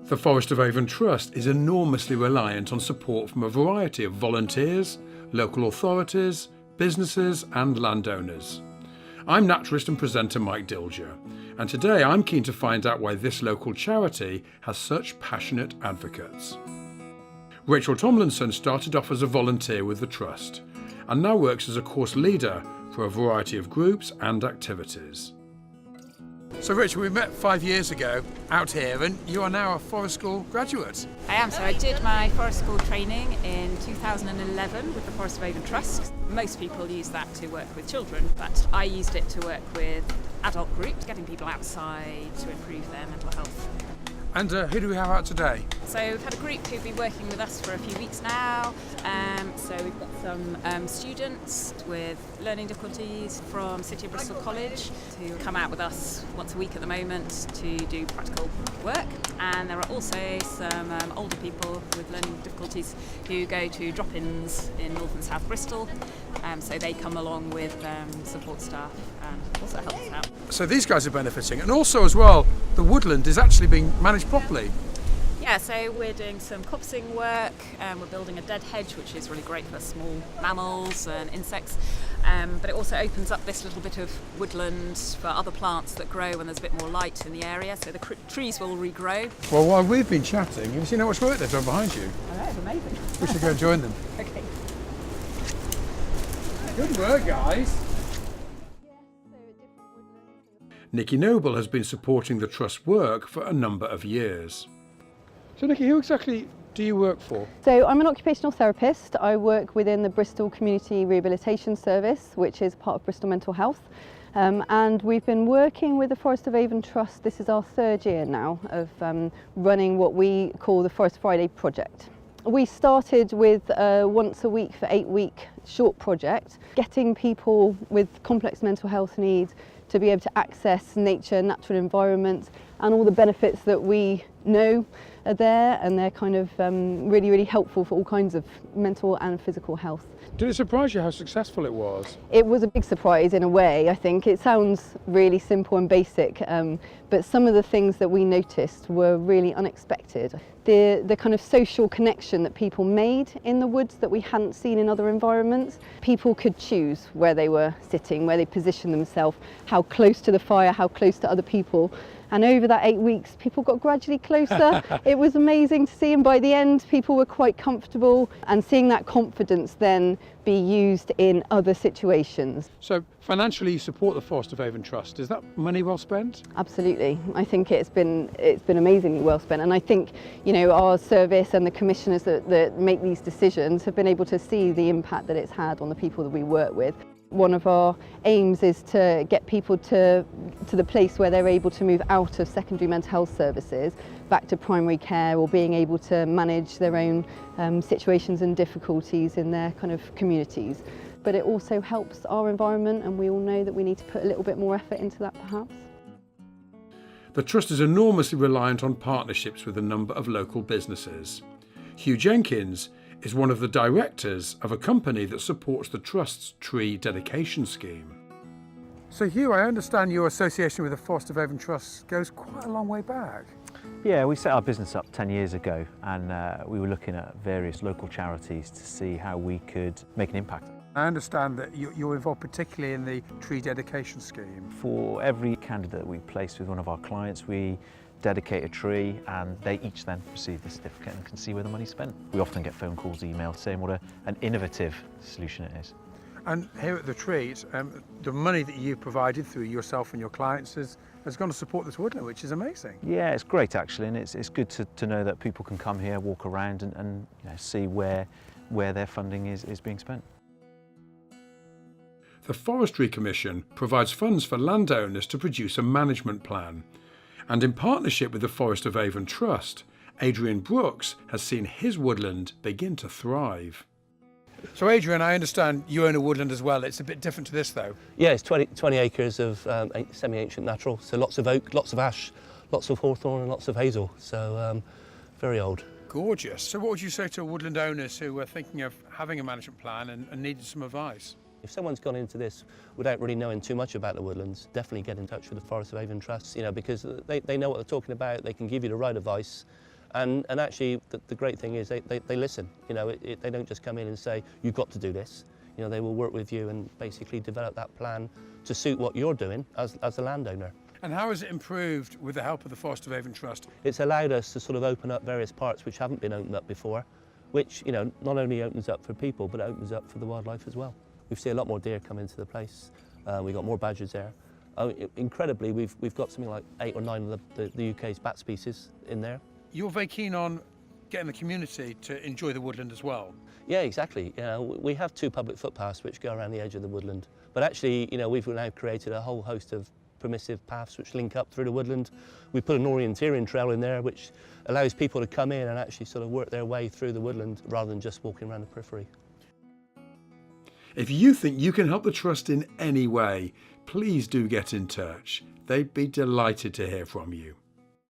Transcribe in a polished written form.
The Forest of Avon Trust is enormously reliant on support from a variety of volunteers, local authorities, businesses and landowners. I'm naturalist and presenter Mike Dilger, and today I'm keen to find out why this local charity has such passionate advocates. Rachel Tomlinson started off as a volunteer with the Trust and now works as a course leader for a variety of groups and activities. So Rachel, we met 5 years ago out here and you are now a forest school graduate. I am, so I did my forest school training in 2011 with the Forest of Avon Trust. Most people use that to work with children, but I used it to work with adult groups, getting people outside to improve their mental health. And who do we have out today? So we've had a group who've been working with us for a few weeks now. So we've got some students with learning difficulties from City of Bristol College who come out with us once a week at the moment to do practical work. And there are also some older people with learning difficulties who go to drop-ins in North and South Bristol. So they come along with support staff and also help us out. So these guys are benefiting, and also as well, the woodland is actually being managed properly. Yeah, so we're doing some copsing work, we're building a dead hedge which is really great for small mammals and insects, but it also opens up this little bit of woodland for other plants that grow when there's a bit more light in the area, so the trees will regrow. Well, while we've been chatting, have you seen how much work they've done behind you? I know, it's amazing. We should go and join them. Okay. Good work, guys. Nikki Noble has been supporting the Trust's work for a number of years. So Nikki, who exactly do you work for? So I'm an occupational therapist. I work within the Bristol Community Rehabilitation Service, which is part of Bristol Mental Health. And we've been working with the Forest of Avon Trust. This is our third year now of running what we call the Forest Friday project. We started with a once a week for 8-week short project, getting people with complex mental health needs to be able to access nature, natural environment and all the benefits that we know are there, and they're kind of really, really helpful for all kinds of mental and physical health. Did it surprise you how successful it was? It was a big surprise in a way, I think. It sounds really simple and basic, but some of the things that we noticed were really unexpected. The kind of social connection that people made in the woods that we hadn't seen in other environments. People could choose where they were sitting, where they positioned themselves, how close to the fire, how close to other people. And over that 8 weeks, people got gradually closer. It was amazing to see, and by the end, people were quite comfortable, and seeing that confidence then be used in other situations. So financially you support the Forest of Avon Trust. Is that money well spent? Absolutely. I think it's been amazingly well spent, and I think, you know, our service and the commissioners that make these decisions have been able to see the impact that it's had on the people that we work with. One of our aims is to get people to the place where they're able to move out of secondary mental health services back to primary care, or being able to manage their own situations and difficulties in their kind of communities. But it also helps our environment, and we all know that we need to put a little bit more effort into that perhaps. The Trust is enormously reliant on partnerships with a number of local businesses. Hugh Jenkins is one of the directors of a company that supports the Trust's tree dedication scheme. So Hugh, I understand your association with the Forest of Avon Trust goes quite a long way back. Yeah, we set our business up 10 years ago, and we were looking at various local charities to see how we could make an impact. I understand that you're involved particularly in the tree dedication scheme. For every candidate we place with one of our clients, we dedicate a tree, and they each then receive the certificate and can see where the money's spent. We often get phone calls, emails saying what an innovative solution it is. And here at the Treat, the money that you've provided through yourself and your clients has gone to support this woodland, which is amazing. Yeah, it's great actually, and it's good to know that people can come here, walk around and you know, see where their funding is being spent. The Forestry Commission provides funds for landowners to produce a management plan. And in partnership with the Forest of Avon Trust, Adrian Brooks has seen his woodland begin to thrive. So Adrian, I understand you own a woodland as well. It's a bit different to this though. Yeah, it's 20 acres of semi-ancient natural, so lots of oak, lots of ash, lots of hawthorn and lots of hazel, so very old. Gorgeous. So what would you say to woodland owners who are thinking of having a management plan and needed some advice? If someone's gone into this without really knowing too much about the woodlands, definitely get in touch with the Forest of Avon Trust, you know, because they know what they're talking about, they can give you the right advice, And actually, the great thing is they listen. You know, they don't just come in and say, you've got to do this. You know, they will work with you and basically develop that plan to suit what you're doing as a landowner. And how has it improved with the help of the Forest of Avon Trust? It's allowed us to sort of open up various parts which haven't been opened up before, which, you know, not only opens up for people, but opens up for the wildlife as well. We've seen a lot more deer come into the place. We've got more badgers there. Incredibly, we've got something like 8 or 9 of the UK's bat species in there. You're very keen on getting the community to enjoy the woodland as well. Yeah, exactly. You know, we have 2 public footpaths which go around the edge of the woodland. But actually, you know, we've now created a whole host of permissive paths which link up through the woodland. We put an orienteering trail in there which allows people to come in and actually sort of work their way through the woodland rather than just walking around the periphery. If you think you can help the Trust in any way, please do get in touch. They'd be delighted to hear from you.